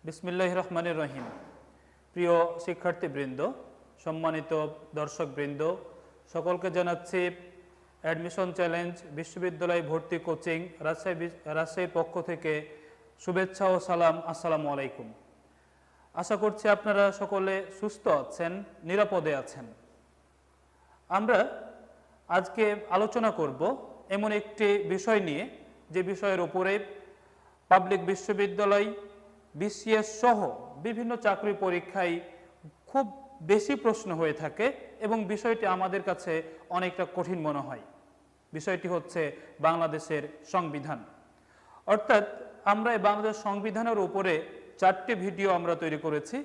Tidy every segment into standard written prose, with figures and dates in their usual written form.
বিসমিল্লাহির রহমানির রহিম। প্রিয় শিক্ষার্থীবৃন্দ, সম্মানিত দর্শকবৃন্দ, সকলকে জানাচ্ছি অ্যাডমিশন চ্যালেঞ্জ বিশ্ববিদ্যালয় ভর্তি কোচিং রাজশাহীর পক্ষ থেকে শুভেচ্ছা ও সালাম। আসসালামু আলাইকুম। আশা করছি আপনারা সকলে সুস্থ আছেন, নিরাপদে আছেন। আমরা আজকে আলোচনা করব এমন একটি বিষয় নিয়ে, যে বিষয়ের উপরে পাবলিক বিশ্ববিদ্যালয়, বিসিএস সহ বিভিন্ন চাকরি পরীক্ষায় খুব বেশি প্রশ্ন হয়ে থাকে এবং বিষয়টি আমাদের কাছে অনেকটা কঠিন মনে হয়। বিষয়টি হচ্ছে বাংলাদেশের সংবিধান। অর্থাৎ আমরা এই বাংলাদেশ সংবিধানের উপরে 4টি ভিডিও আমরা তৈরি করেছি।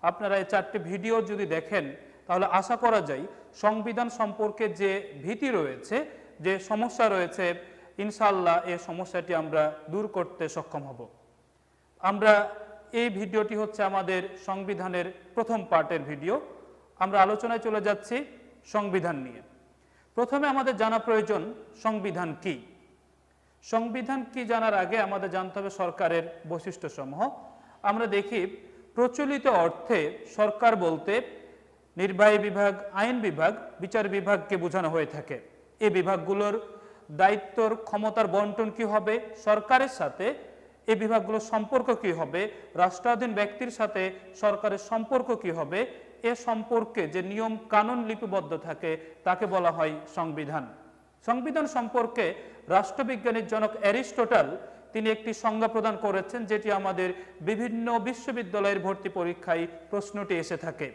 আপনারা এই 4টি ভিডিও যদি দেখেন তাহলে আশা করা যায় সংবিধান সম্পর্কে যে ভীতি রয়েছে, যে সমস্যা রয়েছে, ইনশাআল্লাহ এই সমস্যাটি আমরা দূর করতে সক্ষম হব। আমরা এই ভিডিওটি হচ্ছে আমাদের সংবিধানের প্রথম পার্টের ভিডিও। আমরা আলোচনায় চলে যাচ্ছি সংবিধান নিয়ে। প্রথমে আমাদের জানা প্রয়োজন সংবিধান কি। সংবিধান কি জানার আগে আমাদের জানতে হবে সরকারের বৈশিষ্ট্যসমূহ। আমরা দেখি প্রচলিত অর্থে সরকার বলতে নির্বাহী বিভাগ, আইন বিভাগ, বিচার বিভাগকে বোঝানো হয়ে থাকে। এই বিভাগগুলোর দায়িত্বর ক্ষমতার বন্টন কি হবে, সরকারের সাথে এই বিভাগগুলোর সম্পর্ক কি হবে, রাষ্ট্রাধীন ব্যক্তির সাথে সরকারের সম্পর্ক কি হবে, এ সম্পর্কে যে নিয়ম কানুন লিপিবদ্ধ থাকে তাকে বলা হয় সংবিধান। সংবিধান সম্পর্কে রাষ্ট্রবিজ্ঞানীর জনক অ্যারিস্টটল তিনি একটি সংজ্ঞা প্রদান করেছেন, যেটি আমাদের বিভিন্ন বিশ্ববিদ্যালয়ের ভর্তি পরীক্ষায় প্রশ্নটি এসে থাকে।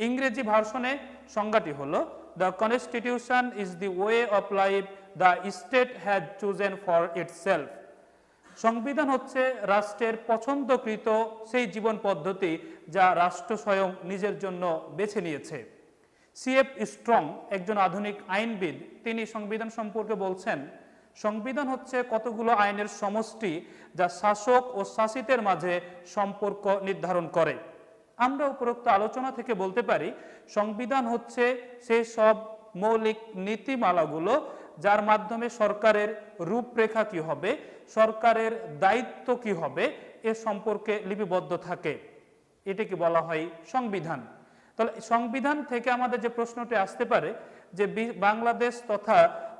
ইংরেজি ভার্সনে সংজ্ঞাটি হলো, the constitution is the way of life the state has chosen for itself. সংবিধান হচ্ছে রাষ্ট্রের পছন্দকৃত সেই জীবন পদ্ধতি যা রাষ্ট্র স্বয়ং নিজের জন্য বেছে নিয়েছে। সিএফ স্ট্রং, একজন আধুনিক আইনবিদ, তিনি সংবিধান সম্পর্কে বলছেন, সংবিধান হচ্ছে কতগুলো আইনের সমষ্টি যা শাসক ও শাসিতের মাঝে সম্পর্ক নির্ধারণ করে। আমরা উপরোক্ত আলোচনা থেকে বলতে পারি সংবিধান হচ্ছে সেই সব মৌলিক নীতিমালাগুলো যার মাধ্যমে সরকারের রূপরেখা কি হবে, সরকারের দায়িত্ব কি হবে, এ সম্পর্কে লিপিবদ্ধ থাকে। এটাকে বলা হয় সংবিধান। তাহলে সংবিধান থেকে আমাদের যে প্রশ্নটি আসতে পারে যে বাংলাদেশ তথা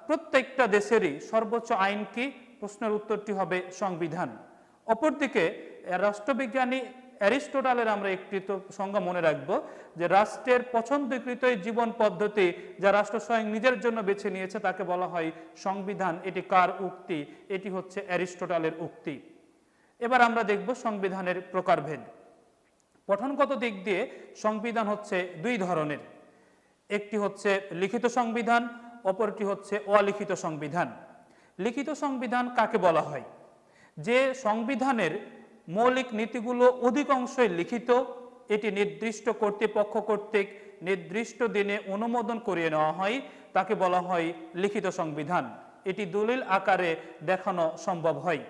প্রত্যেকটা দেশেরই সর্বোচ্চ আইন কি, প্রশ্নের উত্তরটি হবে সংবিধান। অপরদিকে রাষ্ট্রবিজ্ঞানী অ্যারিস্টটলের আমরা একটি তো সংজ্ঞা মনে রাখবো, যে রাষ্ট্রের পছন্দকৃত জীবন পদ্ধতি যা রাষ্ট্র স্বয়ং নিজের জন্য বেছে নিয়েছে তাকে বলা হয় সংবিধান। এটি কার উক্তি? এটি হচ্ছে অ্যারিস্টটলের উক্তি। এবার আমরা দেখব সংবিধানের প্রকারভেদ। পঠনগত দিক দিয়ে সংবিধান হচ্ছে দুই ধরনের, একটি হচ্ছে লিখিত সংবিধান, অপরটি হচ্ছে অলিখিত সংবিধান। লিখিত সংবিধান কাকে বলা হয়? যে সংবিধানের মৌলিক নীতিগুলো অধিকাংশই লিখিত, এটি নির্দিষ্ট কর্তৃপক্ষ কর্তৃক নির্দিষ্ট দিনে অনুমোদন করিয়ে নেওয়া হয়, তাকে বলা হয় লিখিত সংবিধান। এটি দলিল আকারে দেখানো সম্ভব হয়।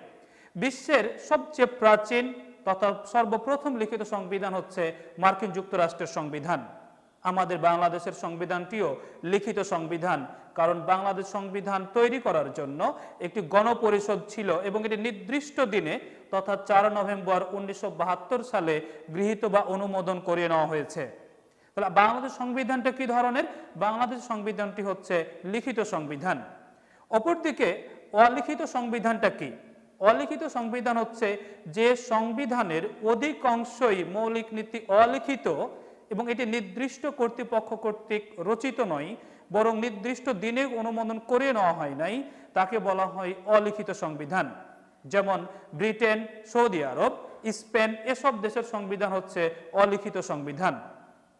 বিশ্বের সবচেয়ে প্রাচীন তথা সর্বপ্রথম লিখিত সংবিধান হচ্ছে মার্কিন যুক্তরাষ্ট্রের সংবিধান। আমাদের বাংলাদেশের সংবিধানটিও লিখিত সংবিধান, কারণ বাংলাদেশ সংবিধান তৈরি করার জন্য একটি গণপরিষদ ছিল এবং এটি নির্দিষ্ট দিনে তথা 4 নভেম্বর 1972 সালে গৃহীত বা অনুমোদন করিয়ে নেওয়া হয়েছে। তাহলে বাংলাদেশ সংবিধানটা কি ধরনের? বাংলাদেশ সংবিধানটি হচ্ছে লিখিত সংবিধান। অপরদিকে অলিখিত সংবিধানটা কি? অলিখিত সংবিধান হচ্ছে যে সংবিধানের অধিকাংশই মৌলিক নীতি অলিখিত এবং এটি নির্দিষ্ট কর্তৃপক্ষ কর্তৃক রচিত নয়, বরং নির্দিষ্ট দিনে অনুমোদন করিয়ে নেওয়া হয় নাই, তাকে বলা হয় অলিখিত সংবিধান। যেমন ব্রিটেন, সৌদি আরব, স্পেন, এসব দেশের সংবিধান হচ্ছে অলিখিত সংবিধান।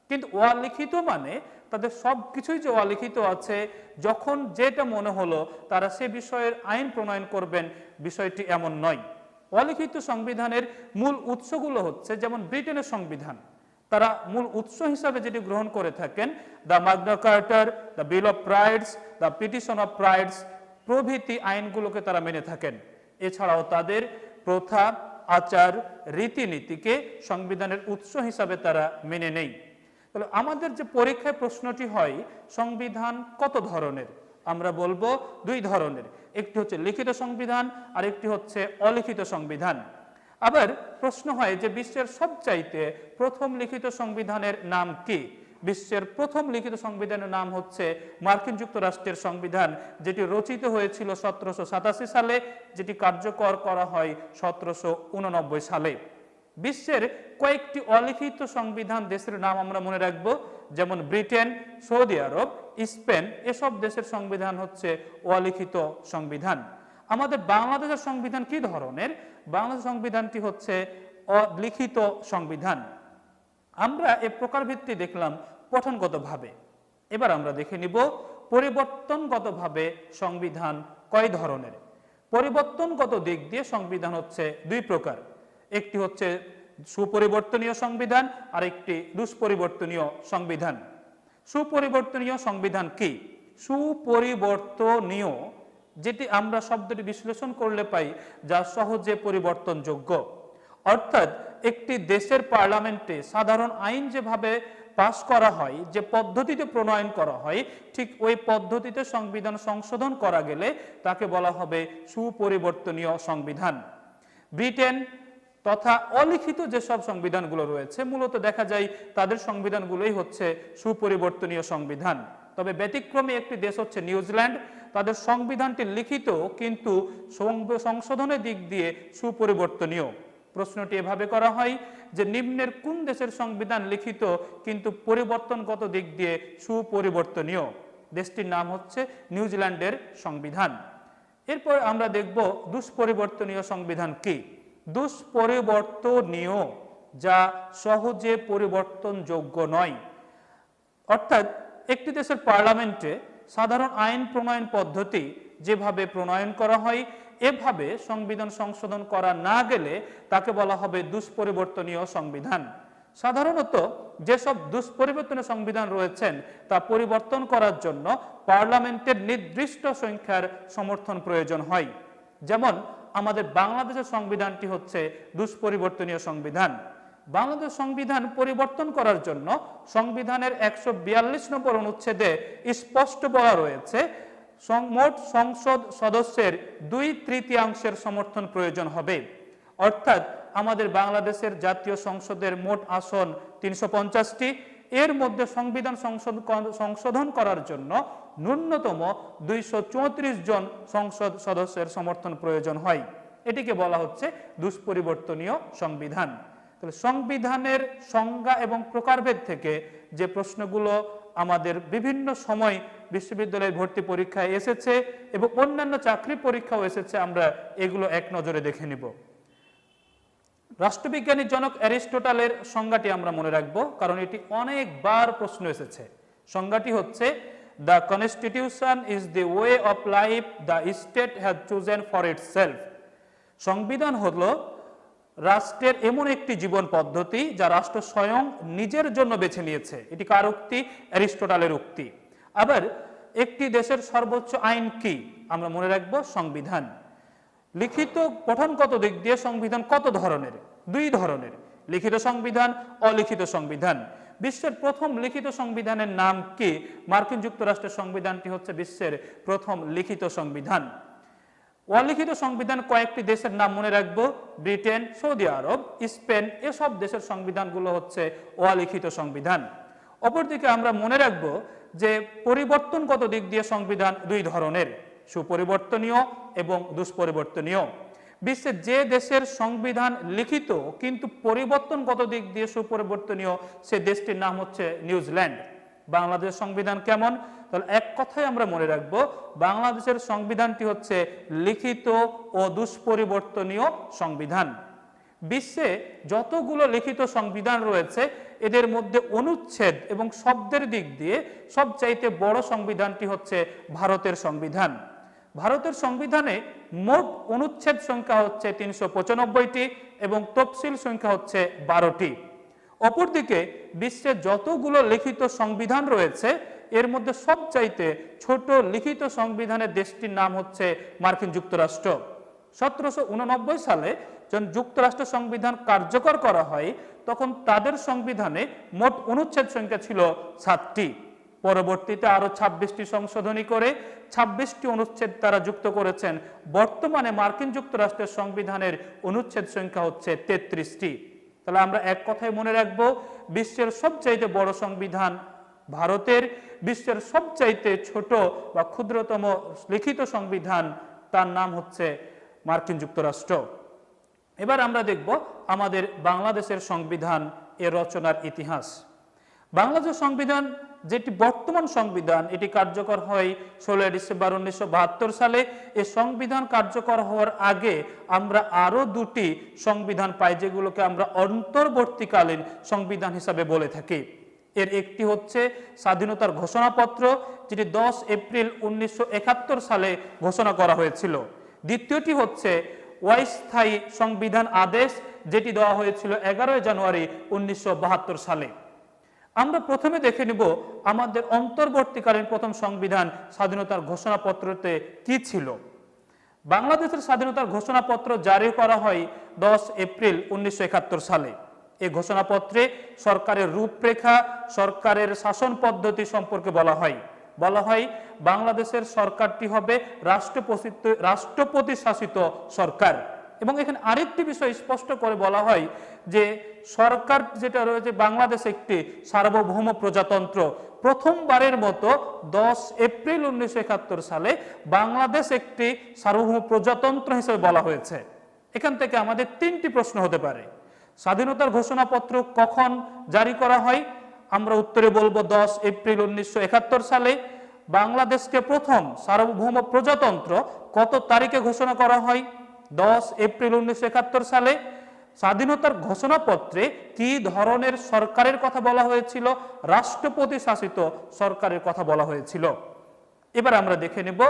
কিন্তু অলিখিত মানে তাদের সব কিছুই যে অলিখিত আছে, যখন যেটা মনে হলো তারা সে বিষয়ের আইন প্রণয়ন করবেন, বিষয়টি এমন নয়। অলিখিত সংবিধানের মূল উৎসগুলো হচ্ছে, যেমন ব্রিটেনের সংবিধান, তারা মূল উৎস হিসাবে যেটি গ্রহণ করে থাকেন the Magna Carter, the bill of rights, the petition of rights প্রভৃতি আইনগুলোকে তারা মেনে থাকেন। এছাড়াও তাদের প্রথা, আচার, রীতিনীতিকে সংবিধানের উৎস হিসাবে তারা মেনে নেয়। তাহলে আমাদের যে পরীক্ষায় প্রশ্নটি হয় সংবিধান কত ধরনের, আমরা বলবো দুই ধরনের। একটি হচ্ছে লিখিত সংবিধান আর একটি হচ্ছে অলিখিত সংবিধান। আবার প্রশ্ন হয় যে বিশ্বের সবচাইতে প্রথম লিখিত সংবিধানের নাম কি? বিশ্বের প্রথম লিখিত সংবিধানের নাম হচ্ছে মার্কিন যুক্তরাষ্ট্রের সংবিধান, যেটি রচিত হয়েছিল 1787 সালে, যেটি কার্যকর করা হয় 1789 সালে। বিশ্বের কয়েকটি অলিখিত সংবিধান দেশের নাম আমরা মনে রাখব, যেমন ব্রিটেন, সৌদি আরব, স্পেন, এসব দেশের সংবিধান হচ্ছে অলিখিত সংবিধান। আমাদের বাংলাদেশের সংবিধান কি ধরনের? বাংলাদেশ সংবিধানটি হচ্ছে অলিখিত সংবিধান। আমরা এ প্রকারভিত্তি দেখলাম পঠনগতভাবে। এবার আমরা দেখে নিব পরিবর্তনগতভাবে সংবিধান কয় ধরনের। পরিবর্তনগত দিক দিয়ে সংবিধান হচ্ছে দুই প্রকার, একটি হচ্ছে সুপরিবর্তনীয় সংবিধান আর একটি দুষ্পরিবর্তনীয় সংবিধান। সুপরিবর্তনীয় সংবিধান কি? সুপরিবর্তনীয়, যেটি আমরা শব্দটি বিশ্লেষণ করলে পাই যা সহজে পরিবর্তনযোগ্য। অর্থাৎ একটি দেশের পার্লামেন্টে সাধারণ আইন যেভাবে পাস করা হয়, যে পদ্ধতিতে প্রণয়ন করা হয়, ঠিক ওই পদ্ধতিতে সংবিধান সংশোধন করা গেলে তাকে বলা হবে সুপরিবর্তনীয় সংবিধান। ব্রিটেন তথা অলিখিত যেসব সংবিধানগুলো রয়েছে, মূলত দেখা যায় তাদের সংবিধানগুলোই হচ্ছে সুপরিবর্তনীয় সংবিধান। তবে ব্যতিক্রমী একটি দেশ হচ্ছে নিউজিল্যান্ড। তাদের সংবিধানটি লিখিত কিন্তু সংশোধনের দিক দিয়ে সুপরিবর্তনীয়। প্রশ্নটি এভাবে করা হয় যে নিম্নের কোন দেশের সংবিধান লিখিত কিন্তু পরিবর্তনগত দিক দিয়ে সুপরিবর্তনীয়? দেশটির নাম হচ্ছে নিউজিল্যান্ডের সংবিধান। এরপর আমরা দেখব দুষ্পরিবর্তনীয় সংবিধান কি। দুষ্পরিবর্তনীয়, যা সহজে পরিবর্তনযোগ্য নয়। অর্থাৎ একটি দেশের পার্লামেন্টে সাধারণ আইন প্রণয়ন পদ্ধতি যেভাবে প্রণয়ন করা হয়, এভাবে সংবিধান সংশোধন করা না গেলে তাকে বলা হবে দুষ্পরিবর্তনীয় সংবিধান। সাধারণত যেসব দুষ্পরিবর্তনীয় সংবিধান রয়েছেন তা পরিবর্তন করার জন্য পার্লামেন্টের নির্দিষ্ট সংখ্যার সমর্থন প্রয়োজন হয়। যেমন আমাদের বাংলাদেশের সংবিধানটি হচ্ছে দুষ্পরিবর্তনীয় সংবিধান। বাংলাদেশ সংবিধান পরিবর্তন করার জন্য সংবিধানের 142 নম্বর অনুচ্ছেদে স্পষ্ট বলা রয়েছে মোট সংসদ সদস্যের 2/3 সমর্থন প্রয়োজন হবে। অর্থাৎ আমাদের বাংলাদেশের জাতীয় সংসদের মোট আসন 350টি, এর মধ্যে সংবিধান সংশোধন করার জন্য ন্যূনতম 234 জন সংসদ সদস্যের সমর্থন প্রয়োজন হয়। এটিকে বলা হচ্ছে দুষ্পরিবর্তনীয় সংবিধান। তাহলে সংবিধানের সংজ্ঞা এবং প্রকারভেদ থেকে যে প্রশ্নগুলো আমাদের বিভিন্ন সময় বিশ্ববিদ্যালয়ের ভর্তি পরীক্ষায় এসেছে এবং অন্যান্য চাকরি পরীক্ষাও এসেছে, আমরা এগুলো এক নজরে দেখে নিব। রাষ্ট্রবিজ্ঞানী জনক অ্যারিস্টটলের সংজ্ঞাটি আমরা মনে রাখব, কারণ এটি অনেকবার প্রশ্ন এসেছে। সংজ্ঞাটি হচ্ছে the constitution is the way of life the state has chosen for itself. সংবিধান হলো রাষ্ট্রের এমন একটি জীবন পদ্ধতি যা রাষ্ট্র স্বয়ং নিজের জন্য বেছে নিয়েছে। এটি কার উক্তি? অ্যারিস্টটলের উক্তি। আবার একটি দেশের সর্বোচ্চ আইন কি? আমরা মনে রাখবো সংবিধান। লিখিত পঠনগত দিক দিয়ে সংবিধান কত ধরনের? দুই ধরনের, লিখিত সংবিধান, অলিখিত সংবিধান। বিশ্বের প্রথম লিখিত সংবিধানের নাম কি? মার্কিন যুক্তরাষ্ট্রের সংবিধানটি হচ্ছে বিশ্বের প্রথম লিখিত সংবিধান। অলিখিত সংবিধান কয়েকটি দেশের নাম মনে রাখবো, ব্রিটেন, সৌদি আরব, স্পেন, এসব দেশের সংবিধানগুলো হচ্ছে অলিখিত সংবিধান। অপরদিকে আমরা মনে রাখবো যে পরিবর্তনগত দিক দিয়ে সংবিধান দুই ধরনের, সুপরিবর্তনীয় এবং দুষ্পরিবর্তনীয়। বিশ্বের যে দেশের সংবিধান লিখিত কিন্তু পরিবর্তনগত দিক দিয়ে সুপরিবর্তনীয়, সে দেশটির নাম হচ্ছে নিউজিল্যান্ড। বাংলাদেশ সংবিধান কেমন? তাহলে এক কথায় আমরা মনে রাখবো, বাংলাদেশের সংবিধানটি হচ্ছে লিখিত ও দুষ্পরিবর্তনীয় সংবিধান। বিশ্বে যতগুলো লিখিত সংবিধান রয়েছে, এদের মধ্যে অনুচ্ছেদ এবং শব্দের দিক দিয়ে সবচাইতে বড় সংবিধানটি হচ্ছে ভারতের সংবিধান। ভারতের সংবিধানে মোট অনুচ্ছেদ সংখ্যা হচ্ছে 395টি এবং তফসিল সংখ্যা হচ্ছে 12টি। অপরদিকে বিশ্বে যতগুলো লিখিত সংবিধান রয়েছে, এর মধ্যে সবচাইতে ছোট লিখিত সংবিধানের দেশটির নাম হচ্ছে মার্কিন যুক্তরাষ্ট্র। 1789 সালে যখন যুক্তরাষ্ট্র সংবিধান কার্যকর করা হয়, তখন তাদের সংবিধানে মোট অনুচ্ছেদ সংখ্যা ছিল 7টি। পরবর্তীতে আরো 26টি সংশোধনী করে 26টি অনুচ্ছেদ তারা যুক্ত করেছেন। বর্তমানে মার্কিন যুক্তরাষ্ট্রের সংবিধানের অনুচ্ছেদ সংখ্যা হচ্ছে 33টি। তাহলে আমরা এক কথায় মনে রাখবো, বিশ্বের সবচাইতে বড় সংবিধান ভারতের, বিশ্বের সবচাইতে ছোট বা ক্ষুদ্রতম লিখিত সংবিধান, তার নাম হচ্ছে মার্কিন যুক্তরাষ্ট্র। এবার আমরা দেখব আমাদের বাংলাদেশের সংবিধান এর রচনার ইতিহাস। বাংলাদেশ সংবিধান যেটি বর্তমান সংবিধান, এটি কার্যকর হয় 16 ডিসেম্বর 1972 সালে। এই সংবিধান কার্যকর হওয়ার আগে আমরা আরো দুটি সংবিধান পাই, যেগুলোকে আমরা অন্তর্বর্তীকালীন সংবিধান হিসাবে বলে থাকি। এর একটি হচ্ছে স্বাধীনতার ঘোষণাপত্র, যেটি 10 এপ্রিল 1971 সালে ঘোষণা করা হয়েছিল। দ্বিতীয়টি হচ্ছে অস্থায়ী সংবিধান আদেশ, যেটি দেওয়া হয়েছিল 11 জানুয়ারি 1972 সালে। আমরা প্রথমে দেখে নিব আমাদের অন্তর্বর্তীকালীন প্রথম সংবিধান স্বাধীনতার ঘোষণাপত্রতে কি ছিল। বাংলাদেশের স্বাধীনতার ঘোষণাপত্র জারি করা হয় 10 এপ্রিল 1971 সালে। এই ঘোষণাপত্রে সরকারের রূপরেখা, সরকারের শাসন পদ্ধতি সম্পর্কে বলা হয় বাংলাদেশের সরকারটি হবে রাষ্ট্রপতি শাসিত সরকার। এবং এখানে আরেকটি বিষয় স্পষ্ট করে বলা হয় যে সরকার যেটা রয়েছে বাংলাদেশ একটি সার্বভৌম প্রজাতন্ত্র। প্রথমবারের মতো 10 এপ্রিল 1971 সালে বাংলাদেশ একটি সার্বভৌম প্রজাতন্ত্র হিসেবে বলা হয়েছে। এখান থেকে আমাদের তিনটি প্রশ্ন হতে পারে। স্বাধীনতার ঘোষণাপত্র কখন জারি করা হয়? আমরা উত্তরে বলবো 10 এপ্রিল 1971 সালে। বাংলাদেশকে প্রথম সার্বভৌম প্রজাতন্ত্র কত তারিখে ঘোষণা করা হয়? 10 এপ্রিল 1971 সালে। স্বাধীনতার ঘোষণাপত্রে কি ধরনের সরকারের কথা বলা হয়েছিল? রাষ্ট্রপতি শাসিত সরকারের কথা বলা হয়েছিল। এবার আমরা দেখে নেব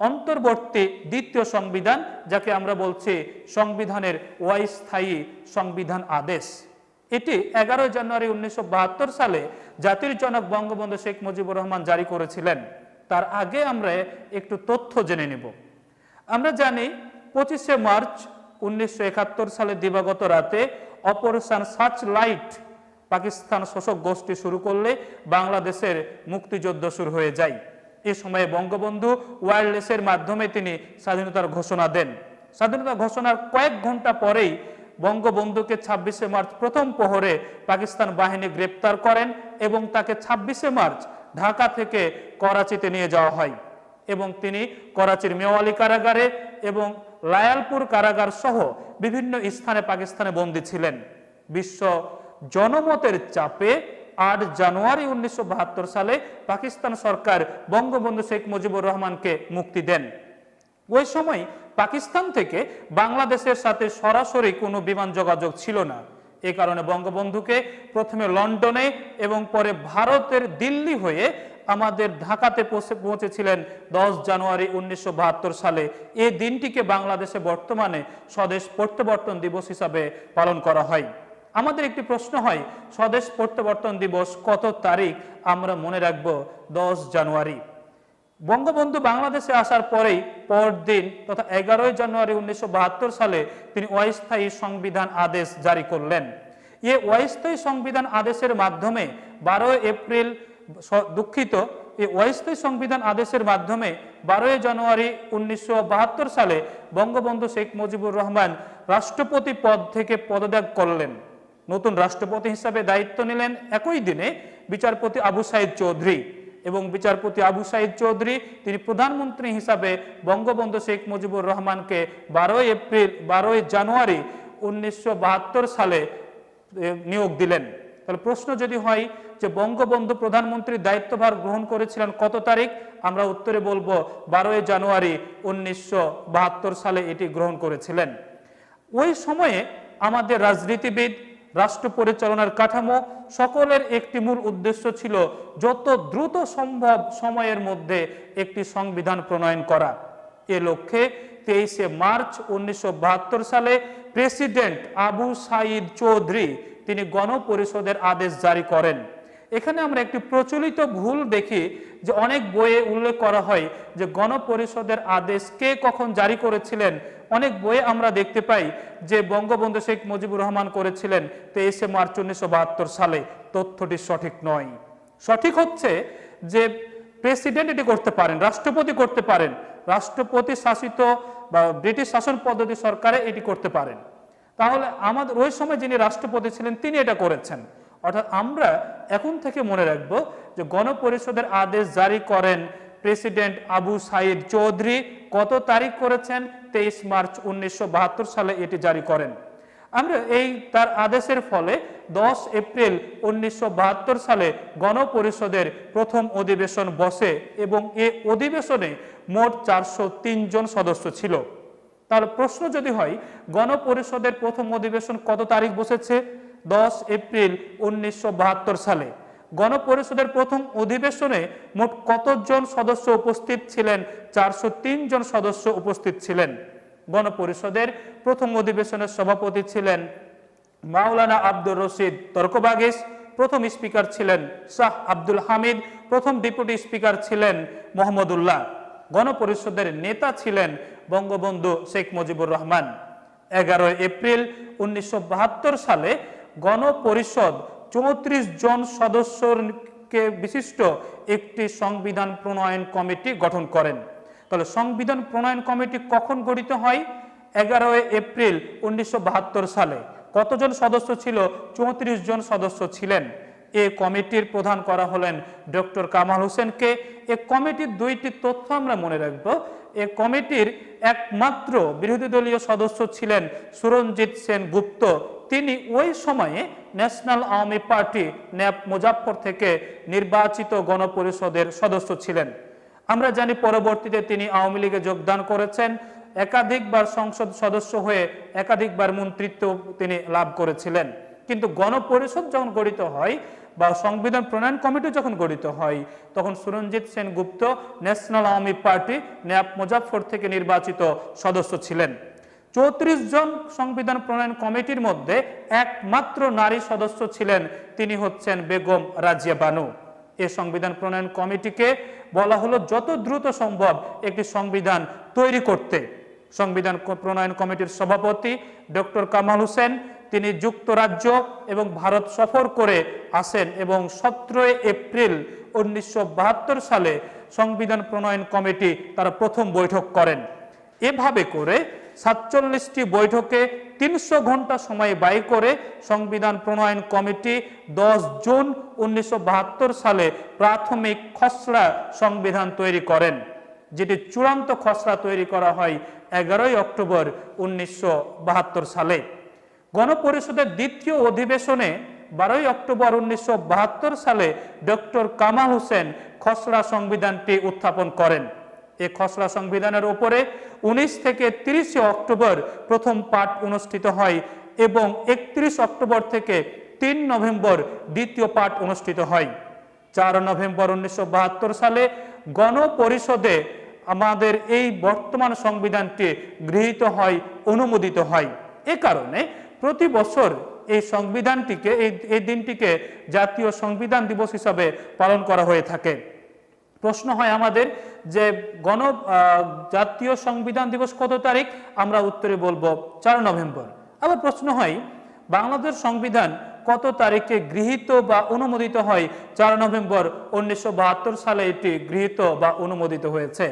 অন্তর্বর্তী দ্বিতীয় সংবিধান, যাকে আমরা বলছি সংবিধানের অস্থায়ী সংবিধান আদেশ। এটি 11 জানুয়ারি 1972 সালে জাতির জনক বঙ্গবন্ধু শেখ মুজিবুর রহমান জারি করেছিলেন। তার আগে আমরা একটু তথ্য জেনে নেব। আমরা জানি 25 মার্চ 1971 সালে দিবাগত রাতে অপারেশন সার্চলাইট পাকিস্তান শোষক গোষ্ঠী শুরু করলে বাংলাদেশের মুক্তিযুদ্ধ শুরু হয়ে যায়। এ সময়ে বঙ্গবন্ধু ওয়্যারলেসের মাধ্যমে তিনি স্বাধীনতার ঘোষণা দেন। স্বাধীনতা ঘোষণার কয়েক ঘন্টা পরেই বঙ্গবন্ধুকে 26 মার্চ প্রথম প্রহরে পাকিস্তান বাহিনী গ্রেপ্তার করেন এবং তাকে 26 মার্চ ঢাকা থেকে করাচিতে নিয়ে যাওয়া হয় এবং তিনি করাচির মেওয়ালি কারাগারে এবং লায়ালপুর কারাগার সহ বিভিন্ন স্থানে পাকিস্তানে বন্দী ছিলেন। বিশ্ব জনমতের চাপে 8 জানুয়ারি 1972 সালে পাকিস্তান সরকার বঙ্গবন্ধু শেখ মুজিবুর রহমানকে মুক্তি দেন। ওই সময় পাকিস্তান থেকে বাংলাদেশের সাথে সরাসরি কোনো বিমান যোগাযোগ ছিল না। এই কারণে বঙ্গবন্ধুকে প্রথমে লন্ডনে এবং পরে ভারতের দিল্লি হয়ে আমাদের ঢাকাতে পৌঁছেছিলেন 10 জানুয়ারি 1972 সালে। এই দিনটিকে বাংলাদেশে বর্তমানে স্বদেশ প্রত্যাবর্তন দিবস হিসাবে পালন করা হয়। আমাদের একটি প্রশ্ন হয়, স্বদেশ প্রত্যাবর্তন দিবস কত তারিখ? আমরা মনে রাখবো 10 জানুয়ারি। বঙ্গবন্ধু বাংলাদেশে আসার পরেই পরদিন তথা 11 জানুয়ারি 1972 সালে তিনি অস্থায়ী সংবিধান আদেশ জারি করলেন। এই অস্থায়ী সংবিধান আদেশের মাধ্যমে 12 সংবিধান আদেশের মাধ্যমে 12 জানুয়ারি 1972 সালে বঙ্গবন্ধু শেখ মুজিবুর রহমান রাষ্ট্রপতি পদ থেকে পদত্যাগ করলেন। নতুন রাষ্ট্রপতি হিসাবে দায়িত্ব নিলেন একই দিনে বিচারপতি আবু সাইদ চৌধুরী এবং বিচারপতি আবু সাইদ চৌধুরী তিনি প্রধানমন্ত্রী হিসাবে বঙ্গবন্ধু শেখ মুজিবুর রহমানকে 12 জানুয়ারি 1972 সালে নিয়োগ দিলেন। তাহলে প্রশ্ন যদি হয় যে বঙ্গবন্ধু প্রধানমন্ত্রীর দায়িত্বভার গ্রহণ করেছিলেন কত তারিখ? আমরা উত্তরে বলবো 12 জানুয়ারি 1972 সালে এটি গ্রহণ করেছিলেন। ওই সময়ে আমাদের রাজনীতিবিদ, রাষ্ট্র পরিচালনার কাঠামো সকলের একটি মূল উদ্দেশ্য ছিল যত দ্রুত সম্ভব সময়ের মধ্যে একটি সংবিধান প্রণয়ন করা। এ লক্ষ্যে 23 মার্চ 1972 সালে প্রেসিডেন্ট আবু সাইদ চৌধুরী তিনি গণপরিষদের আদেশ জারি করেন। এখানে আমরা একটি প্রচলিত ভুল দেখি যে অনেক বইয়ে উল্লেখ করা হয় যে গণপরিষদের আদেশ কে কখন জারি করেছিলেন। অনেক বইয়ে আমরা দেখতে পাই যে বঙ্গবন্ধু শেখ মুজিবুর রহমান করেছিলেন 23 মার্চ 1972 সালে। তথ্যটি সঠিক নয়। সঠিক হচ্ছে যে প্রেসিডেন্ট এটি করতে পারেন, রাষ্ট্রপতি করতে পারেন, রাষ্ট্রপতি শাসিত বা ব্রিটিশ শাসন পদ্ধতি সরকারে এটি করতে পারেন। তাহলে আমাদের ওই সময় যিনি রাষ্ট্রপতি ছিলেন তিনি এটা করেছেন। অর্থাৎ আমরা এখন থেকে মনে রাখব যে গণপরিষদের আদেশ জারি করেন প্রেসিডেন্ট আবু সাইদ চৌধুরী। কত তারিখ করেছেন? 23 মার্চ 1972 সালে এটি জারি করেন। আমরা এই তার আদেশের ফলে 10 এপ্রিল 1972 সালে গণপরিষদের প্রথম অধিবেশন বসে এবং এই অধিবেশনে মোট 403 জন সদস্য ছিল। তাহলে প্রশ্ন যদি হয় গণপরিষদের প্রথম অধিবেশন কত তারিখ বসেছে? 10 এপ্রিল 1972 সালে। গণপরিষদের প্রথম অধিবেশনে মোট কতজন সদস্য উপস্থিত ছিলেন? 403 জন সদস্য উপস্থিত ছিলেন। গণপরিষদের প্রথম অধিবেশনের সভাপতি ছিলেন মাওলানা আব্দুর রশিদ তর্কবাগিস, প্রথম স্পিকার ছিলেন শাহ আব্দুল হামিদ, প্রথম ডেপুটি স্পিকার ছিলেন মোহাম্মদুল্লাহ। গণপরিষদের নেতা ছিলেন বঙ্গবন্ধু শেখ মুজিবুর রহমান। 11 এপ্রিল 1972 সালে গণপরিষদ 34 জন সদস্যকে বিশিষ্ট একটি সংবিধান প্রণয়ন কমিটি গঠন করেন। তাহলে সংবিধান প্রণয়ন কমিটি কখন গঠিত হয়? 11 এপ্রিল 1972 সালে। কতজন সদস্য ছিল? 34 জন সদস্য ছিলেন। এই কমিটির প্রধান করা হলেন ডক্টর কামাল হোসেনকে। এই কমিটির দুইটি তথ্য আমরা মনে রাখব। এই কমিটির একমাত্র বিরোধী দলীয় সদস্য ছিলেন সুরঞ্জিত সেন গুপ্ত। তিনি ওই সময়ে national Awami Party NAP Muzaffar থেকে নির্বাচিত গণপরিষদের সদস্য ছিলেন। আমরা জানি পরবর্তীতে তিনি আওয়ামী লীগে যোগদান করেছেন, একাধিকবার সংসদ সদস্য হয়ে একাধিকবার মন্ত্রিত্ব তিনি লাভ করেছিলেন। কিন্তু গণপরিষদ যখন গঠিত হয় বা সংবিধান প্রণয়ন কমিটি যখন গঠিত হয় তখন Suranjit Sen Gupta National Awami Party NAP Muzaffar থেকে নির্বাচিত সদস্য ছিলেন। 34 জন সংবিধান প্রণয়ন কমিটির মধ্যে একমাত্র নারী সদস্য ছিলেন, তিনি হচ্ছেন বেগম রাজিয়া বানু। এই সংবিধান প্রণয়ন কমিটিকে বলা হলো যত দ্রুত সম্ভব একটি সংবিধান তৈরি করতে। সংবিধান প্রণয়ন কমিটির সভাপতি ডক্টর কামাল হোসেন, তিনি যুক্তরাজ্য এবং ভারত সফর করে আসেন এবং 17 এপ্রিল 1972 সালে সংবিধান প্রণয়ন কমিটি তারা প্রথম বৈঠক করেন। এভাবে করে 47টি বৈঠকে 300 ঘন্টা সময় ব্যয় করে সংবিধান প্রণয়ন কমিটি 10 জুন 1972 সালে প্রাথমিক খসড়া সংবিধান তৈরি করেন, যেটি চূড়ান্ত খসড়া তৈরি করা হয় 11 অক্টোবর 1972 সালে। গণপরিষদের দ্বিতীয় অধিবেশনে 12 অক্টোবর 1972 সালে ডক্টর কামাল হোসেন খসড়া সংবিধানটি উত্থাপন করেন। এই খসড়া সংবিধানের উপরে 19 থেকে 30 অক্টোবর প্রথম পাঠ অনুষ্ঠিত হয় এবং 31 অক্টোবর থেকে 3 নভেম্বর দ্বিতীয় পাঠ অনুষ্ঠিত হয়। 4 নভেম্বর 1972 সালে গণপরিষদে আমাদের এই বর্তমান সংবিধানটি গৃহীত হয়, অনুমোদিত হয়। এ কারণে প্রতি বছর এই সংবিধানটিকে এই দিনটিকে জাতীয় সংবিধান দিবস হিসাবে পালন করা হয়ে থাকে। প্রশ্ন হয় আমাদের যে জাতীয় সংবিধান দিবস কত তারিখ? আমরা উত্তরে বলবো 4 নভেম্বর। আবার প্রশ্ন হয় বাংলাদেশ সংবিধান কত তারিখে গৃহীত বা অনুমোদিত হয়? 4 নভেম্বর 1972 সালে এটি গৃহীত বা অনুমোদিত হয়েছে।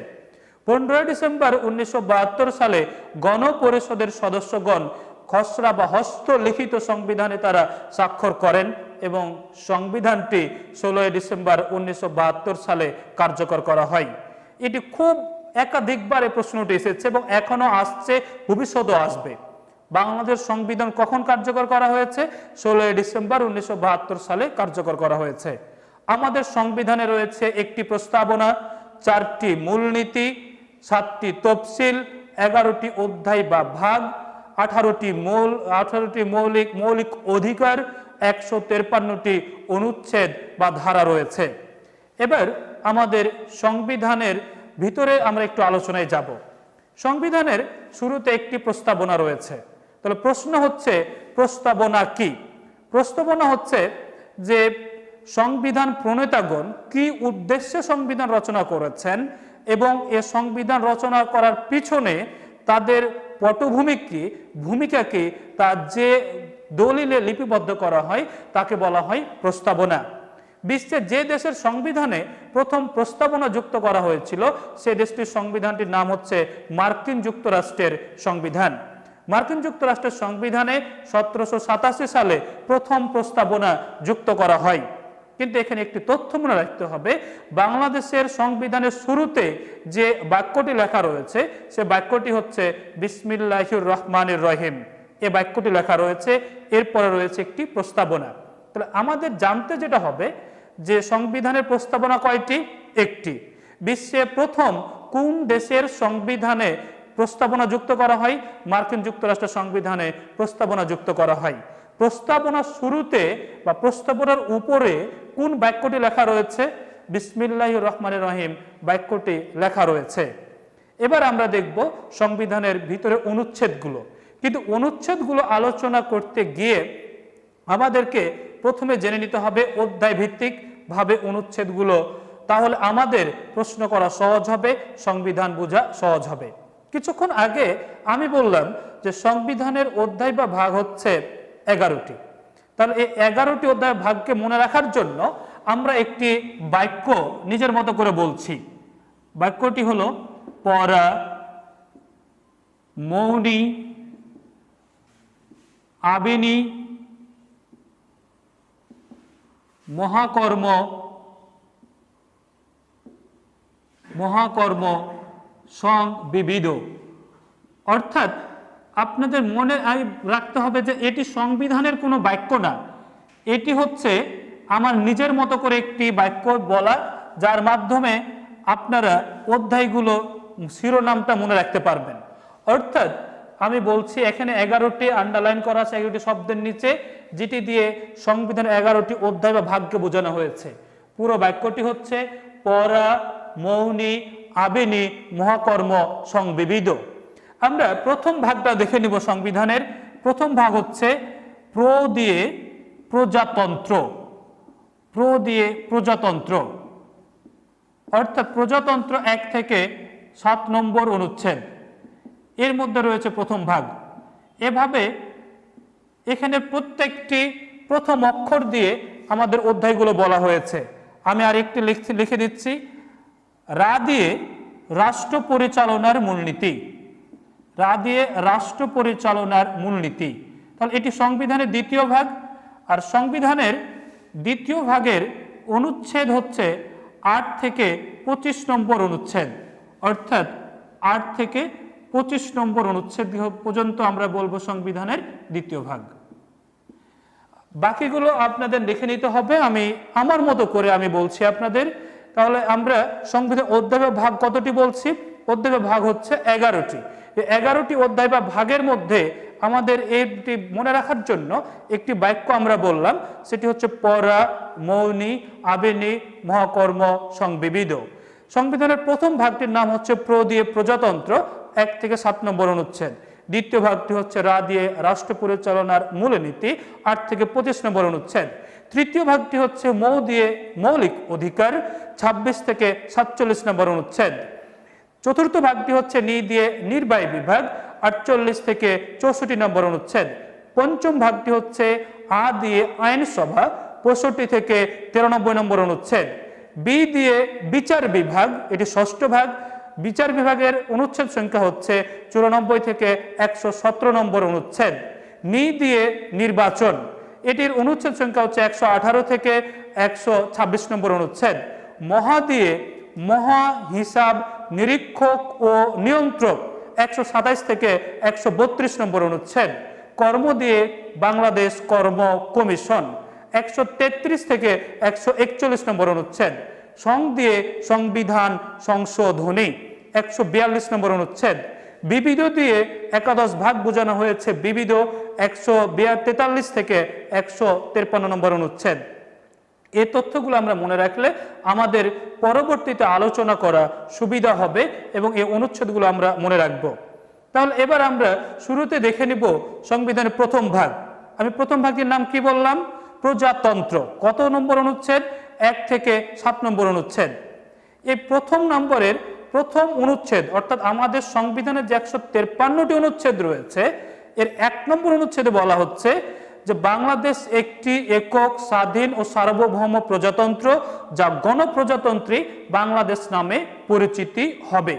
15 ডিসেম্বর 1972 সালে গণপরিষদের সদস্যগণ খসড়া বা হস্তলিখিত সংবিধানে তারা স্বাক্ষর করেন এবং সংবিধানটি 16 ডিসেম্বর 1972 সালে কার্যকর করা হয়। এটি খুব একাধিকবার এই প্রশ্নটি এসেছে এবং এখনো আসছে, ভবিষ্যতেও আসবে। বাংলাদেশ সংবিধান কখন কার্যকর করা হয়েছে? 16 ডিসেম্বর 1972 সালে কার্যকর করা হয়েছে। আমাদের সংবিধানে রয়েছে একটি প্রস্তাবনা, 4টি মূলনীতি, 7টি তফসিল, 11টি অধ্যায় বা ভাগ, 18টি মৌলিক অধিকার, 153টি অনুচ্ছেদ বা ধারা রয়েছে। এবার আমাদের সংবিধানের ভিতরে আমরা একটু আলোচনায় যাব। সংবিধানের শুরুতে একটি প্রস্তাবনা রয়েছে। তাহলে প্রশ্ন হচ্ছে প্রস্তাবনা কি? প্রস্তাবনা হচ্ছে যে সংবিধান প্রণেতাগণ কি উদ্দেশ্যে সংবিধান রচনা করেছেন এবং এ সংবিধান রচনা করার পিছনে তাদের পটভূমি কি, ভূমিকা কি, তা যে দলিলে লিপিবদ্ধ করা হয় তাকে বলা হয় প্রস্তাবনা। বিশ্বের যে দেশের সংবিধানে প্রথম প্রস্তাবনা যুক্ত করা হয়েছিল সে দেশটির সংবিধানটির নাম হচ্ছে মার্কিন যুক্তরাষ্ট্রের সংবিধান। মার্কিন যুক্তরাষ্ট্রের সংবিধানে 1787 সালে প্রথম প্রস্তাবনা যুক্ত করা হয়। কিন্তু এখানে একটি তথ্য মনে রাখতে হবে, বাংলাদেশের সংবিধানের শুরুতে যে বাক্যটি লেখা রয়েছে সে বাক্যটি হচ্ছে বিসমিল্লাহির রহমানির রহিম। এই বাক্যটি লেখা রয়েছে, এরপরে রয়েছে একটি প্রস্তাবনা। তাহলে আমাদের জানতে যেটা হবে যে সংবিধানের প্রস্তাবনা কয়টি? একটি। বিশ্বে প্রথম কোন দেশের সংবিধানে প্রস্তাবনা যুক্ত করা হয়? মার্কিন যুক্তরাষ্ট্রের সংবিধানে প্রস্তাবনা যুক্ত করা হয়। প্রস্তাবনার শুরুতে বা প্রস্তাবনার উপরে কোন বাক্যটি লেখা রয়েছে? বিসমিল্লাহির রহমানির রহিম বাক্যটি লেখা রয়েছে। এবার আমরা দেখব সংবিধানের ভিতরে অনুচ্ছেদগুলো। কিন্তু অনুচ্ছেদগুলো আলোচনা করতে গিয়ে আমাদেরকে প্রথমে জেনে নিতে হবে অধ্যায় ভিত্তিক ভাবে অনুচ্ছেদগুলো, তাহলে আমাদের প্রশ্ন করা সহজ হবে, সংবিধান বোঝা সহজ হবে। কিছুক্ষণ আগে আমি বললাম যে সংবিধানের অধ্যায় বা ভাগ হচ্ছে 11টি। তাহলে এই 11টি অধ্যায় ভাগকে মনে রাখার জন্য আমরা একটি বাক্য নিজের মতো করে বলছি। বাক্যটি হলো পরা, মৌনী, আবেনী, মহাকর্ম, মহাকর্ম, সংবিবিধ। অর্থাৎ আপনাদের মনে রাখতে হবে যে এটি সংবিধানের কোনো বাক্য না, এটি হচ্ছে আমার নিজের মতো করে একটি বাক্য বলা, যার মাধ্যমে আপনারা অধ্যায়গুলো শিরোনামটা মনে রাখতে পারবেন। অর্থাৎ আমি বলছি এখানে 11টি আন্ডারলাইন করা আছে 11টি শব্দের নিচে, যেটি দিয়ে সংবিধানের 11টি অধ্যায় বা ভাগকে বোঝানো হয়েছে। পুরো বাক্যটি হচ্ছে পরা, মৌনী, আবেনী, মহাকর্ম, সংবিবিধ। আমরা প্রথম ভাগটা দেখে নিব। সংবিধানের প্রথম ভাগ হচ্ছে প্র দিয়ে প্রজাতন্ত্র। প্র দিয়ে প্রজাতন্ত্র অর্থাৎ প্রজাতন্ত্র 1 থেকে 7 নম্বর অনুচ্ছেদ, এর মধ্যে রয়েছে প্রথম ভাগ। এভাবে এখানে প্রত্যেকটি প্রথম অক্ষর দিয়ে আমাদের অধ্যায়গুলো বলা হয়েছে। আমি আরেকটি লিখে দিচ্ছি, রা দিয়ে রাষ্ট্র পরিচালনার মূলনীতি। রা দিয়ে রাষ্ট্র পরিচালনার মূলনীতি। তাহলে এটি সংবিধানের দ্বিতীয় ভাগ। আর সংবিধানের দ্বিতীয় ভাগের অনুচ্ছেদ হচ্ছে 8 থেকে 25 নম্বর অনুচ্ছেদ। অর্থাৎ 8 থেকে 25 নম্বর অনুচ্ছেদ পর্যন্ত আমরা বলবো সংবিধানের দ্বিতীয় ভাগ। বাকিগুলো আপনাদের লিখে নিতে হবে, আমি আমার মতো করে আমি বলছি আপনাদের। তাহলে আমরা সংবিধান অধ্যায় বা ভাগ কতটি বলছি? অধ্যায় বা ভাগ হচ্ছে 11টি। এই 11টি অধ্যায় বা ভাগের মধ্যে আমাদের এইটি মনে রাখার জন্য একটি বাক্য আমরা বললাম, সেটি হচ্ছে পরা, মৌনী, আবেনী, মহাকর্ম, সংবিবিধ। সংবিধানের প্রথম ভাগটির নাম হচ্ছে প্র দিয়ে প্রজাতন্ত্র, 1 থেকে 7 নম্বর অনুচ্ছেদ। দ্বিতীয় ভাগটি হচ্ছে রা দিয়ে রাষ্ট্র পরিচালনার মূলনীতি, 8 থেকে 25 নম্বর অনুচ্ছেদ। তৃতীয় ভাগটি হচ্ছে মৌ দিয়ে মৌলিক অধিকার, 26 থেকে 47 নম্বর অনুচ্ছেদ। চতুর্থ ভাগটি হচ্ছে নি দিয়ে নির্বাহী বিভাগ, 48 থেকে 64 নম্বর অনুচ্ছেদ। পঞ্চম ভাগটি হচ্ছে আ দিয়ে আইনসভা, 65 থেকে 93 নম্বর অনুচ্ছেদ। বি দিয়ে বিচার বিভাগ, এটি ষষ্ঠ ভাগ। বিচার বিভাগের অনুচ্ছেদ সংখ্যা হচ্ছে 94 থেকে 117 নম্বর অনুচ্ছেদ। নি দিয়ে নির্বাচন, এটির অনুচ্ছেদ সংখ্যা হচ্ছে 118 থেকে 126 নম্বর অনুচ্ছেদ। মহা দিয়ে মহা হিসাব নিরীক্ষক ও নিয়ন্ত্রক, 127 থেকে 132 নম্বর অনুচ্ছেদ। কর্ম দিয়ে বাংলাদেশ কর্ম কমিশন, 133 থেকে 141 নম্বর অনুচ্ছেদ। সং দিয়ে সংবিধান সংশোধনী, 142 নম্বর অনুচ্ছেদ। বিবিধ দিয়ে একাদশ ভাগ বোঝানো হয়েছে বিবিধ, 143 থেকে 153 নম্বর অনুচ্ছেদ। এই তথ্যগুলো আমরা মনে রাখলে আমাদের পরবর্তীতে আলোচনা করা সুবিধা হবে এবং এই অনুচ্ছেদগুলো আমরা মনে রাখব। তাহলে এবার আমরা শুরুতে দেখে নিব সংবিধানের প্রথম ভাগ। আমি প্রথম ভাগের নাম কি বললাম? প্রজাতন্ত্র। কত নম্বর অনুচ্ছেদ? 1 থেকে 7 নম্বর অনুচ্ছেদ। এই প্রথম নম্বরের প্রথম অনুচ্ছেদ, অর্থাৎ আমাদের সংবিধানের যে 153টি অনুচ্ছেদ রয়েছে, এর 1 নম্বর অনুচ্ছেদে বলা হচ্ছে যে বাংলাদেশ একটি একক স্বাধীন ও সার্বভৌম প্রজাতন্ত্র, যা গণপ্রজাতন্ত্রী বাংলাদেশ নামে পরিচিতি হবে।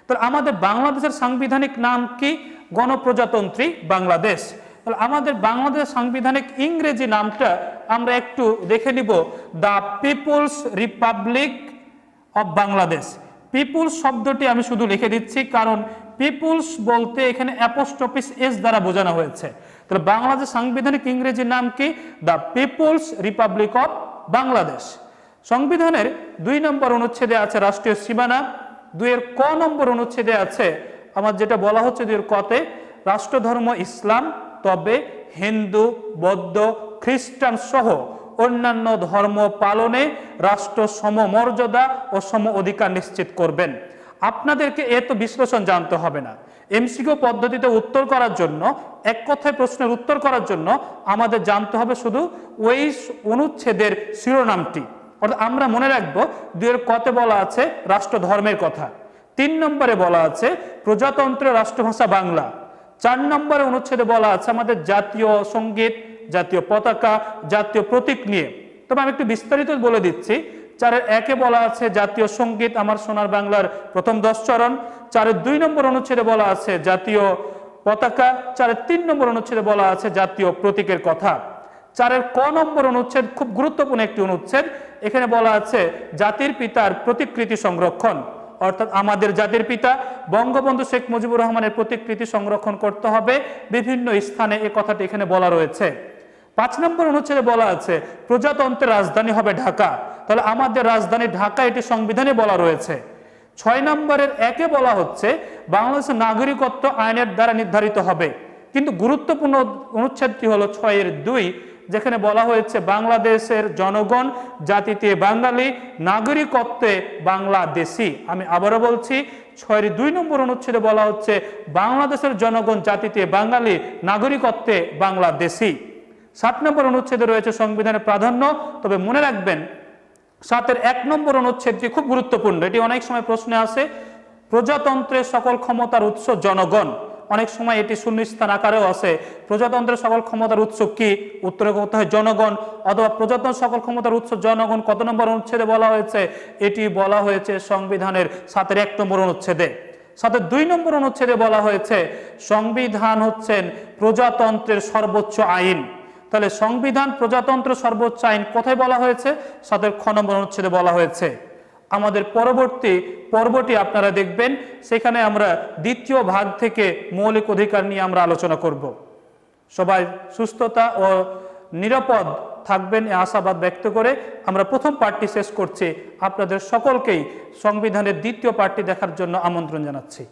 তাহলে আমাদের বাংলাদেশের সাংবিধানিক নাম কি? গণপ্রজাতন্ত্রী বাংলাদেশ। তাহলে আমাদের বাংলাদেশ সাংবিধানিক ইংরেজি নামটা আমরা একটু দেখে নিব, the people's republic of Bangladesh. People's শব্দটি আমি শুধু লিখে দিচ্ছি, কারণ পিপুলস বলতে এখানে অ্যাপোস্ট্রফিস এস দ্বারা বোঝানো হয়েছে। তাহলে বাংলাদেশ সাংবিধানিক ইংরেজি নাম কি? The people's republic of Bangladesh. সংবিধানের 2 নম্বর অনুচ্ছেদে আছে রাষ্ট্রীয় সীমানা। 2 ক নম্বর অনুচ্ছেদে আছে আমার যেটা বলা হচ্ছে 2 কতে, রাষ্ট্রধর্ম ইসলাম, তবে হিন্দু, বৌদ্ধ, খ্রিস্টান সহ অন্যান্য ধর্ম পালনে রাষ্ট্র সমমর্যাদা ও সম অধিকার নিশ্চিত করবেন। আপনাদেরকে এত বিশ্লেষণ জানতে হবে না। এমসিকিউ পদ্ধতিতে উত্তর করার জন্য, এক কথায় প্রশ্নের উত্তর করার জন্য আমাদের জানতে হবে শুধু ওই অনুচ্ছেদের শিরোনামটি। অর্থাৎ আমরা মনে রাখবো 2 কতে বলা আছে রাষ্ট্রধর্মের কথা, 3 নম্বরে বলা আছে প্রজাতন্ত্রের রাষ্ট্রভাষা বাংলা, 4 নম্বরে অনুচ্ছেদে বলা আছে আমাদের জাতীয় সঙ্গীত, জাতীয় পতাকা, জাতীয় প্রতীক নিয়ে। তবে আমি একটু বিস্তারিত বলে দিচ্ছি। 4 1-এ বলা আছে জাতীয় সঙ্গীত আমার সোনার বাংলার প্রথম 10 চরণ। 4 2 নম্বর অনুচ্ছেদে বলা আছে জাতীয় পতাকা। 4 3 নম্বর অনুচ্ছেদে বলা আছে জাতীয় প্রতীকের কথা। 4 ক নম্বর অনুচ্ছেদ খুব গুরুত্বপূর্ণ একটি অনুচ্ছেদ। এখানে বলা আছে জাতির পিতার প্রতিকৃতি সংরক্ষণ, অর্থাৎ আমাদের জাতির পিতা বঙ্গবন্ধু শেখ মুজিবুর রহমানের প্রতিকৃতি সংরক্ষণ করতে হবে বিভিন্ন স্থানে, এই কথাটি এখানে বলা রয়েছে। 5 নম্বর অনুচ্ছেদে বলা আছে প্রজাতন্ত্রের রাজধানী হবে ঢাকা, তাহলে আমাদের রাজধানী ঢাকা, এটি সংবিধানে বলা রয়েছে। 6 নম্বরের 1-এ বলা হচ্ছে বাংলাদেশের নাগরিকত্ব আইনের দ্বারা নির্ধারিত হবে, কিন্তু গুরুত্বপূর্ণ অনুচ্ছেদটি হলো 6-এর 2, যেখানে বলা হয়েছে বাংলাদেশের জনগণ জাতিতে বাঙালি, নাগরিকত্বে বাংলাদেশি। আমি আবারও বলছি 6-এর 2 নম্বর অনুচ্ছেদে বলা হচ্ছে বাংলাদেশের জনগণ জাতিতে বাঙালি, নাগরিকত্বে বাংলাদেশি। 7 নম্বর অনুচ্ছেদে রয়েছে সংবিধানের প্রাধান্য, তবে মনে রাখবেন 7-এর 1 নম্বর অনুচ্ছেদটি খুব গুরুত্বপূর্ণ, এটি অনেক সময় প্রশ্নে আসে। প্রজাতন্ত্রের সকল ক্ষমতার উৎস জনগণ, অনেক সময় এটি শূন্যস্থান আকারেও আসে। প্রজাতন্ত্রের সকল ক্ষমতার উৎস কি? উত্তরে করতে হয় জনগণ। অথবা প্রজাতন্ত্রের সকল ক্ষমতার উৎস জনগণ কত নম্বর অনুচ্ছেদে বলা হয়েছে? এটি বলা হয়েছে সংবিধানের 7-এর 1 নম্বর অনুচ্ছেদে। 7-এর 2 নম্বর অনুচ্ছেদে বলা হয়েছে সংবিধান হচ্ছেন প্রজাতন্ত্রের সর্বোচ্চ আইন। তাহলে সংবিধান প্রজাতন্ত্রের সর্বোচ্চ আইন কোথায় বলা হয়েছে? 7-এর খ নম্বর অনুচ্ছেদে বলা হয়েছে। আমাদের পরবর্তী পর্বটি আপনারা দেখবেন, সেখানে আমরা 2য় ভাগ থেকে মৌলিক অধিকার নিয়ে আমরা আলোচনা করব। সবাই সুস্থতা ও নিরাপদ থাকবেন এই আশাবাদ ব্যক্ত করে আমরা প্রথম পার্টটি শেষ করছি। আপনাদের সকলকেই সংবিধানের 2য় পার্টটি দেখার জন্য আমন্ত্রণ জানাচ্ছি।